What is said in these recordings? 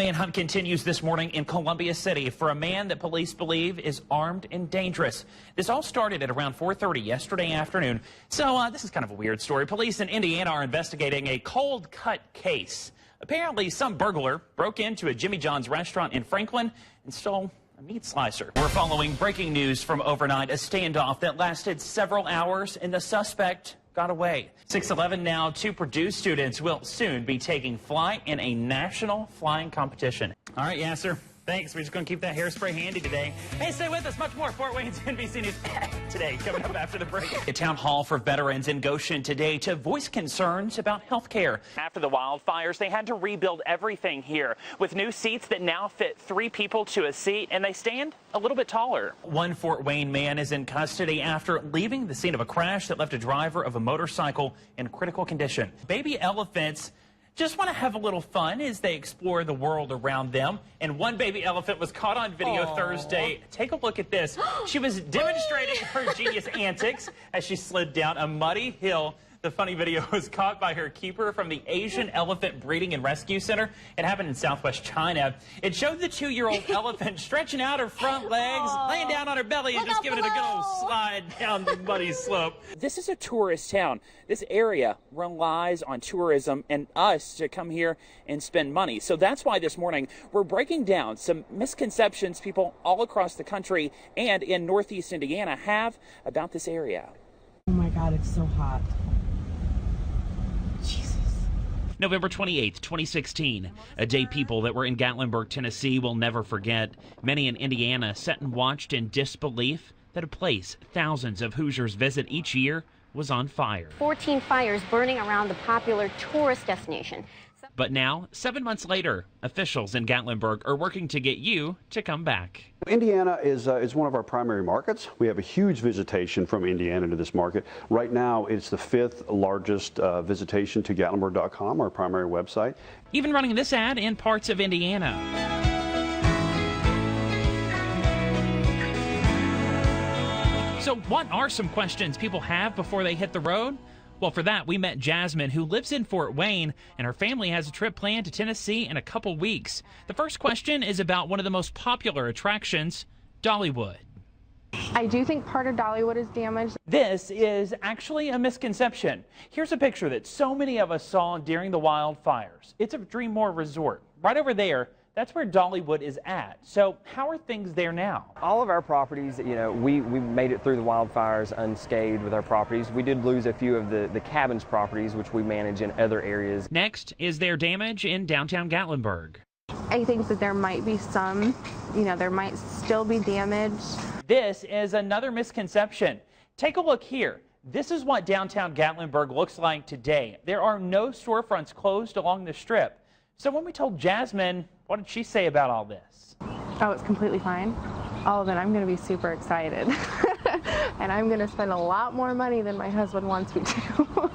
manhunt continues this morning in Columbia City for a man that police believe is armed and dangerous. This all started at around 4:30 yesterday afternoon. So this is kind of a weird story. Police in Indiana are investigating a cold cut case. Apparently, some burglar broke into a Jimmy John's restaurant in Franklin and stole a meat slicer. We're following breaking news from overnight, a standoff that lasted several hours and the suspect got away. 6:11 now. 2 Purdue students will soon be taking flight in a national flying competition. All right, Yasser. Thanks. We're just going to keep that hairspray handy today. Hey, stay with us. Much more Fort Wayne's NBC News today coming up after the break. A town hall for veterans in Goshen today to voice concerns about health care. After the wildfires, they had to rebuild everything here with new seats that now fit 3 people to a seat, and they stand a little bit taller. One Fort Wayne man is in custody after leaving the scene of a crash that left a driver of a motorcycle in critical condition. Baby elephants just want to have a little fun as they explore the world around them. And one baby elephant was caught on video Thursday. Take a look at this. She was demonstrating her genius antics as she slid down a muddy hill. The funny video was caught by her keeper from the Asian Elephant Breeding and Rescue Center. It happened in southwest China. It showed the 2-year-old elephant stretching out her front legs, laying down on her belly, and just giving it a good old slide down the muddy slope. This is a tourist town. This area relies on tourism and us to come here and spend money. So that's why this morning we're breaking down some misconceptions people all across the country and in Northeast Indiana have about this area. Oh my God, it's so hot. November 28th, 2016, a day people that were in Gatlinburg, Tennessee will never forget. Many in Indiana sat and watched in disbelief that a place thousands of Hoosiers visit each year was on fire. 14 fires burning around the popular tourist destination. But now, 7 months later, officials in Gatlinburg are working to get you to come back. Indiana is one of our primary markets. We have a huge visitation from Indiana to this market. Right now, it's the 5th largest visitation to Gatlinburg.com, our primary website. Even running this ad in parts of Indiana. So what are some questions people have before they hit the road? Well, for that, we met Jasmine, who lives in Fort Wayne, and her family has a trip planned to Tennessee in a couple weeks. The first question is about one of the most popular attractions, Dollywood. I do think part of Dollywood is damaged. This is actually a misconception. Here's a picture that so many of us saw during the wildfires. It's a Dreammore Resort. Right over there, that's where Dollywood is at. So how are things there now? All of our properties, you know, we made it through the wildfires unscathed with our properties. We did lose a few of the cabins properties, which we manage in other areas. Next is their damage in downtown Gatlinburg. I think that there might be some, there might still be damage. This is another misconception. Take a look here. This is what downtown Gatlinburg looks like today. There are no storefronts closed along the strip. So when we told Jasmine, what did she say about all this? Oh, it's completely fine. Oh, then I'm going to be super excited. And I'm going to spend a lot more money than my husband wants me to.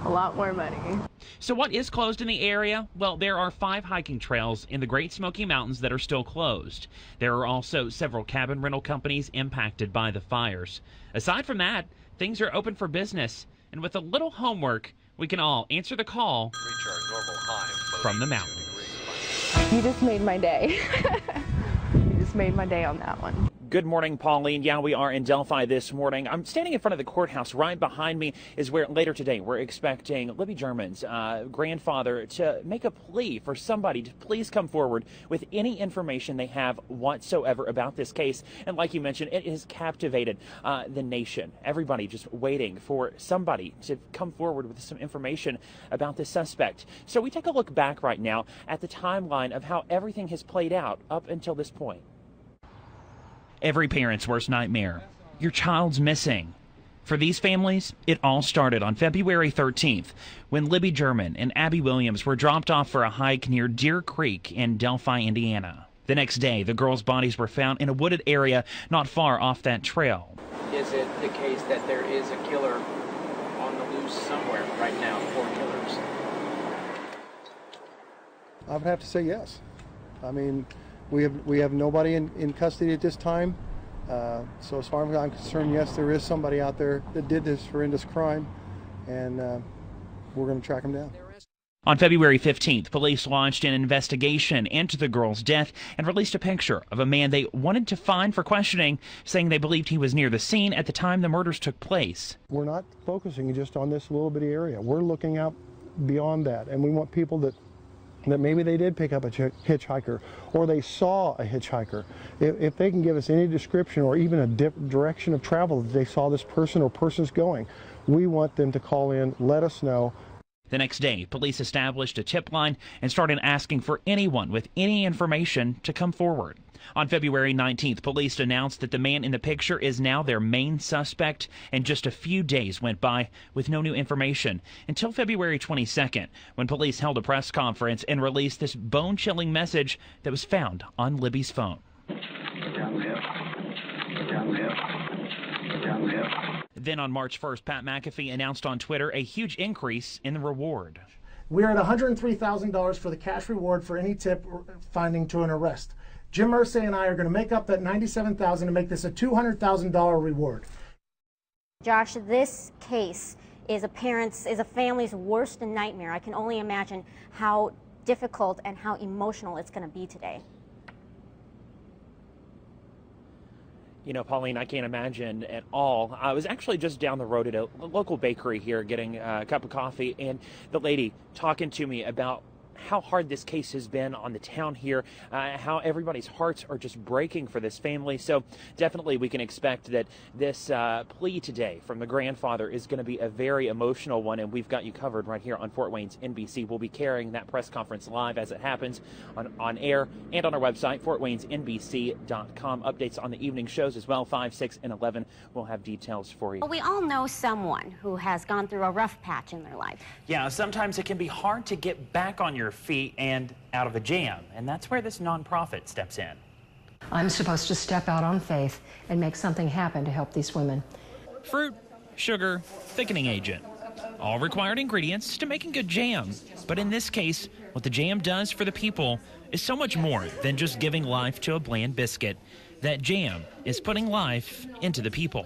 A lot more money. So what is closed in the area? Well, there are 5 hiking trails in the Great Smoky Mountains that are still closed. There are also several cabin rental companies impacted by the fires. Aside from that, things are open for business. And with a little homework, we can all answer the call from the mountain. You just made my day. You just made my day on that one. Good morning, Pauline. Yeah, we are in Delphi this morning. I'm standing in front of the courthouse. Right behind me is where later today we're expecting Libby German's grandfather to make a plea for somebody to please come forward with any information they have whatsoever about this case. And like you mentioned, it has captivated the nation. Everybody just waiting for somebody to come forward with some information about this suspect. So we take a look back right now at the timeline of how everything has played out up until this point. Every parent's worst nightmare. Your child's missing. For these families, it all started on February 13th when Libby German and Abby Williams were dropped off for a hike near Deer Creek in Delphi, Indiana. The next day, the girls' bodies were found in a wooded area not far off that trail. Is it the case that there is a killer on the loose somewhere right now, 4 killers? I would have to say yes. I mean, we have nobody in custody at this time. So as far as I'm concerned, yes, there is somebody out there that did this horrendous crime, and we're going to track him down. On February 15th, police launched an investigation into the girl's death and released a picture of a man they wanted to find for questioning, saying they believed he was near the scene at the time the murders took place. We're not focusing just on this little bitty area. We're looking out beyond that, and we want people that maybe they did pick up a hitchhiker or they saw a hitchhiker. If they can give us any description or even a direction of travel that they saw this person or persons going, we want them to call in, let us know. The next day, police established a tip line and started asking for anyone with any information to come forward. On February 19th, police announced that the man in the picture is now their main suspect, and just a few days went by with no new information until February 22nd, when police held a press conference and released this bone-chilling message that was found on Libby's phone. Then on March 1st, Pat McAfee announced on Twitter a huge increase in the reward. We are at $103,000 for the cash reward for any tip finding to an arrest. Jim Irsay and I are going to make up that $97,000 to make this a $200,000 reward. Josh, this case is a family's worst nightmare. I can only imagine how difficult and how emotional it's going to be today. You know, Pauline, I can't imagine at all. I was actually just down the road at a local bakery here getting a cup of coffee, and the lady talking to me about how hard this case has been on the town here, how everybody's hearts are just breaking for this family. So definitely we can expect that this plea today from the grandfather is going to be a very emotional one, and we've got you covered right here on Fort Wayne's NBC. We'll be carrying that press conference live as it happens on air and on our website, fortwaynesnbc.com. Updates on the evening shows as well, 5, 6, and 11. We'll have details for you. Well, we all know someone who has gone through a rough patch in their life. Yeah, sometimes it can be hard to get back on your feet and out of a jam, and that's where this nonprofit steps in. I'm supposed to step out on faith and make something happen to help these women. Fruit, sugar, thickening agent, all required ingredients to making good jam. But in this case, what the jam does for the people is so much more than just giving life to a bland biscuit. That jam is putting life into the people.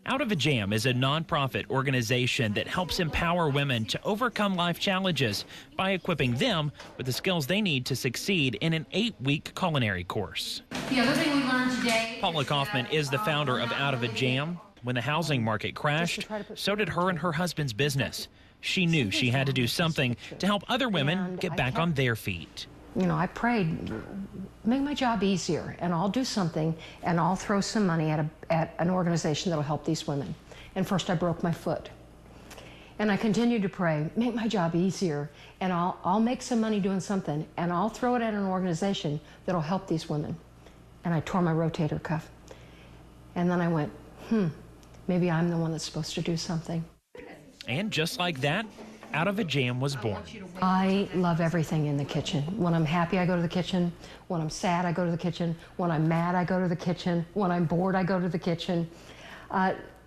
Out of a Jam is a nonprofit organization that helps empower women to overcome life challenges by equipping them with the skills they need to succeed in an 8-week culinary course. The other thing we learned today... Paula Kaufman is the founder of Out of a Jam. When the housing market crashed, so did her and her husband's business. She knew she had to do something to help other women get back on their feet. You know, I prayed, make my job easier, and I'll do something, and I'll throw some money at an organization that'll help these women. And first I broke my foot. And I continued to pray, make my job easier, and I'll make some money doing something, and I'll throw it at an organization that'll help these women. And I tore my rotator cuff. And then I went, maybe I'm the one that's supposed to do something. And just like that, Out of a Jam was born. I love everything in the kitchen. When I'm happy, I go to the kitchen. When I'm sad, I go to the kitchen. When I'm mad, I go to the kitchen. When I'm bored, I go to the kitchen.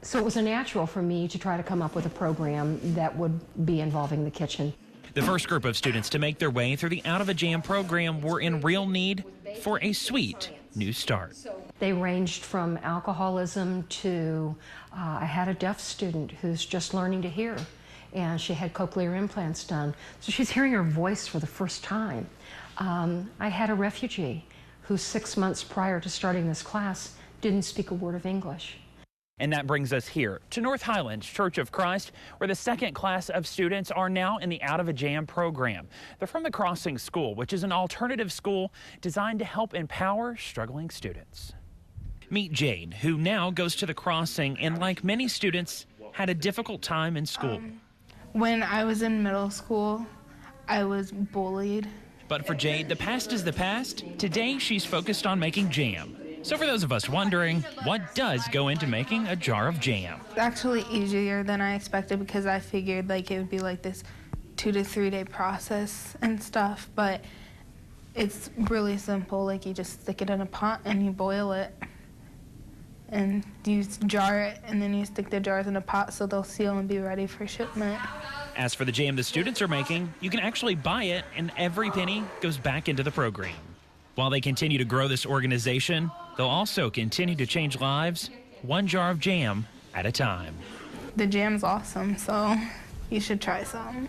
So it was a natural for me to try to come up with a program that would be involving the kitchen. The first group of students to make their way through the Out of a Jam program were in real need for a sweet new start. They ranged from alcoholism to, I had a deaf student who's just learning to hear, and she had cochlear implants done. So she's hearing her voice for the first time. I had a refugee who 6 months prior to starting this class didn't speak a word of English. And that brings us here to North Highlands Church of Christ, where the second class of students are now in the Out of a Jam program. They're from the Crossing School, which is an alternative school designed to help empower struggling students. Meet Jade, who now goes to the Crossing and, like many students, had a difficult time in school. When I was in middle school, I was bullied. But for Jade, the past is the past. Today, she's focused on making jam. So for those of us wondering, what does go into making a jar of jam? It's actually easier than I expected because I figured like it would be like this 2 to 3 day process and stuff, but it's really simple. Like you just stick it in a pot and you boil it. And you jar it, and then you stick the jars in a pot so they'll seal and be ready for shipment. As for the jam the students are making, you can actually buy it, and every penny goes back into the program. While they continue to grow this organization, they'll also continue to change lives, one jar of jam at a time. The jam's awesome, so you should try some.